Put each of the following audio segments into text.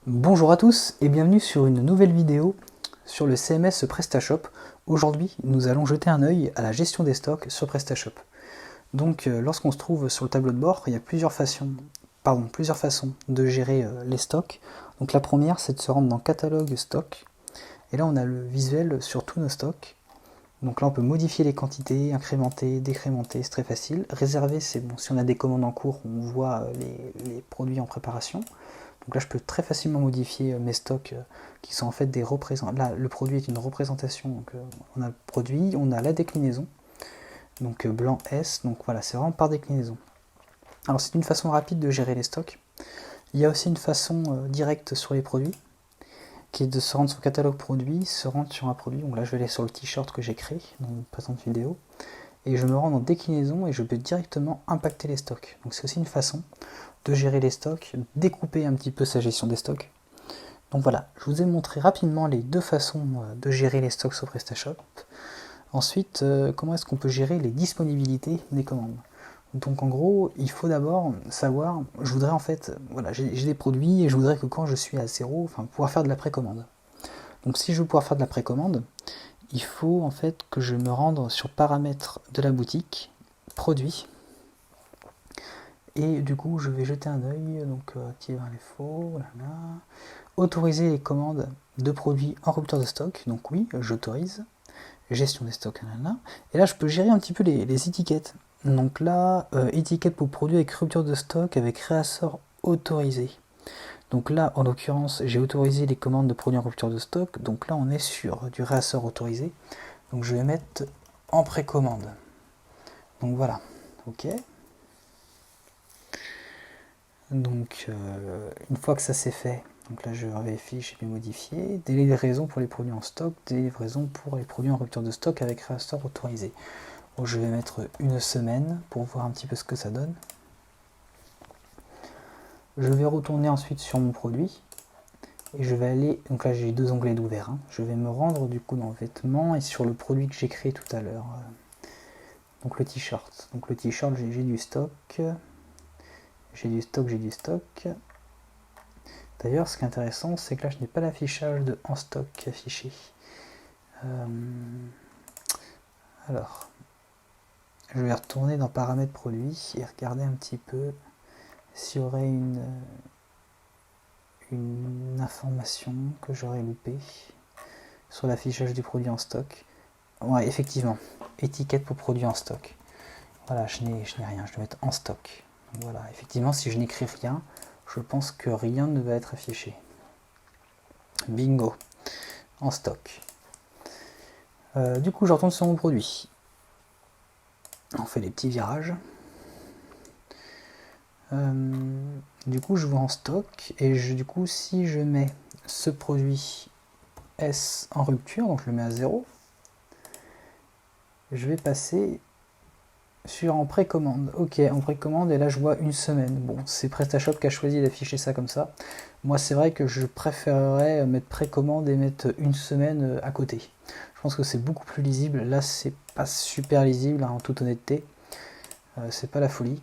Bonjour à tous et bienvenue sur une nouvelle vidéo sur le CMS PrestaShop. Aujourd'hui, nous allons jeter un œil à la gestion des stocks sur PrestaShop. Donc, lorsqu'on se trouve sur le tableau de bord, il y a plusieurs façons de gérer les stocks. Donc, la première, c'est de se rendre dans Catalogue Stock. Et là, on a le visuel sur tous nos stocks. Donc là, on peut modifier les quantités, incrémenter, décrémenter, c'est très facile. Réserver, c'est bon, si on a des commandes en cours, on voit les produits en préparation. Donc là, je peux très facilement modifier mes stocks qui sont en fait des représentations. Là, le produit est une représentation. Donc, on a le produit, on a la déclinaison. Donc blanc S. Donc voilà, c'est vraiment par déclinaison. Alors c'est une façon rapide de gérer les stocks. Il y a aussi une façon directe sur les produits, qui est de se rendre sur catalogue produit, se rendre sur un produit. Donc là, je vais aller sur le t-shirt que j'ai créé dans une précédente vidéo. Et je me rends en déclinaison et je peux directement impacter les stocks. Donc c'est aussi une façon de gérer les stocks, découper un petit peu sa gestion des stocks. Donc voilà, je vous ai montré rapidement les deux façons de gérer les stocks sur PrestaShop. Ensuite, comment est-ce qu'on peut gérer les disponibilités des commandes. Donc en gros, il faut d'abord savoir, je voudrais en fait, voilà, j'ai des produits et je voudrais que quand je suis à zéro, pouvoir faire de la précommande. Donc si je veux pouvoir faire de la précommande, il faut en fait que je me rende sur paramètres de la boutique, produits, et du coup je vais jeter un œil, donc activer les faux, voilà. Autoriser les commandes de produits en rupture de stock, donc oui, j'autorise, gestion des stocks, voilà. Et là je peux gérer un petit peu les étiquettes. Donc là, étiquette pour produits avec rupture de stock avec réassort autorisé. Donc là, en l'occurrence, j'ai autorisé les commandes de produits en rupture de stock. Donc là, on est sur du réassort autorisé. Donc je vais mettre en précommande. Donc voilà, ok. Donc une fois que ça c'est fait, donc là je vérifie, j'ai bien modifié. Délai de livraison pour les produits en stock, délai de livraison pour les produits en rupture de stock avec réassort autorisé. Donc je vais mettre une semaine pour voir un petit peu ce que ça donne. Je vais retourner ensuite sur mon produit. Et je vais aller, donc là j'ai deux onglets d'ouvert, hein. Je vais me rendre du coup dans vêtements et sur le produit que j'ai créé tout à l'heure. Donc le t-shirt. Donc le t-shirt, j'ai du stock. J'ai du stock. D'ailleurs, ce qui est intéressant, c'est que là je n'ai pas l'affichage de en stock affiché. Alors, je vais retourner dans paramètres produits et regarder un petit peu s'il y aurait une information que j'aurais loupée sur l'affichage du produit en stock. Ouais, effectivement, étiquette pour produit en stock. Voilà, je n'ai rien, je dois mettre en stock. Donc voilà, effectivement, si je n'écris rien, je pense que rien ne va être affiché. Bingo, en stock. Du coup, je retourne sur mon produit. On fait les petits virages. Du coup, je vais en stock et du coup, si je mets ce produit S en rupture, donc je le mets à 0, je vais passer sur en précommande. Ok, en précommande, et là je vois une semaine. Bon, c'est PrestaShop qui a choisi d'afficher ça comme ça. Moi, c'est vrai que je préférerais mettre précommande et mettre une semaine à côté. Je pense que c'est beaucoup plus lisible. Là, c'est pas super lisible, hein, en toute honnêteté. C'est pas la folie.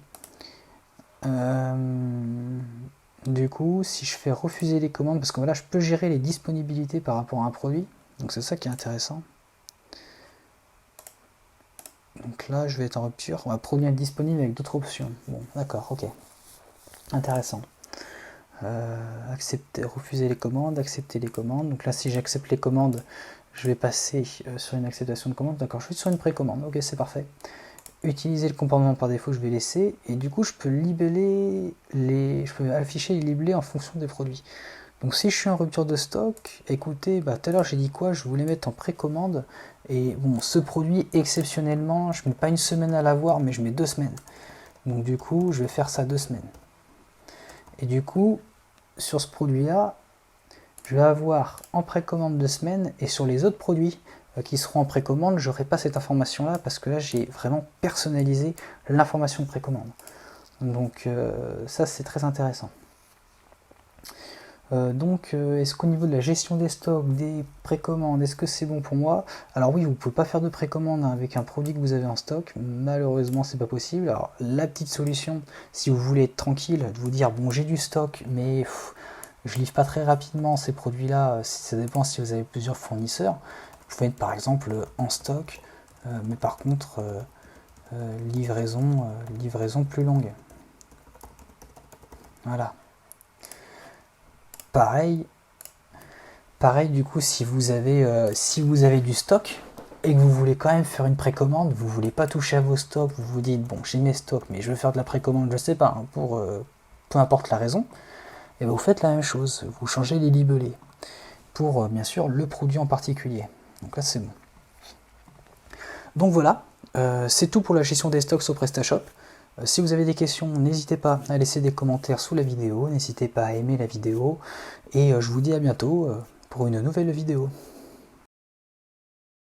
Du coup, si je fais refuser les commandes, parce que voilà, je peux gérer les disponibilités par rapport à un produit. Donc c'est ça qui est intéressant. Donc là, je vais être en rupture. On va produire disponible avec d'autres options. Bon, d'accord, ok. Intéressant. Accepter, refuser les commandes, accepter les commandes. Donc là, si j'accepte les commandes, je vais passer sur une acceptation de commande. D'accord, je suis sur une précommande. Ok, c'est parfait. Utiliser le comportement par défaut, je vais laisser. Et du coup, je peux afficher les libellés en fonction des produits. Donc si je suis en rupture de stock, écoutez, tout à l'heure j'ai dit quoi, je voulais mettre en précommande, et bon, ce produit exceptionnellement, je mets pas une semaine à l'avoir, mais je mets 2 semaines. Donc du coup, je vais faire ça 2 semaines. Et du coup, sur ce produit-là, je vais avoir en précommande 2 semaines, et sur les autres produits qui seront en précommande, je n'aurai pas cette information-là, parce que là, j'ai vraiment personnalisé l'information de précommande. Donc ça, c'est très intéressant. Est-ce qu'au niveau de la gestion des stocks, des précommandes, est-ce que c'est bon pour moi? Alors oui, vous ne pouvez pas faire de précommande avec un produit que vous avez en stock, malheureusement c'est pas possible. Alors la petite solution, si vous voulez être tranquille, de vous dire bon j'ai du stock, mais Je livre pas très rapidement ces produits-là, ça dépend si vous avez plusieurs fournisseurs. Vous pouvez être par exemple en stock, mais par contre livraison plus longue. Voilà. Pareil du coup si vous avez du stock et que vous voulez quand même faire une précommande, vous voulez pas toucher à vos stocks, vous vous dites bon j'ai mes stocks mais je veux faire de la précommande, je sais pas, hein, pour peu importe la raison, et vous faites la même chose, vous changez les libellés pour bien sûr le produit en particulier. Donc là c'est bon. Donc voilà, c'est tout pour la gestion des stocks sur PrestaShop. Si vous avez des questions, n'hésitez pas à laisser des commentaires sous la vidéo, n'hésitez pas à aimer la vidéo, et je vous dis à bientôt pour une nouvelle vidéo.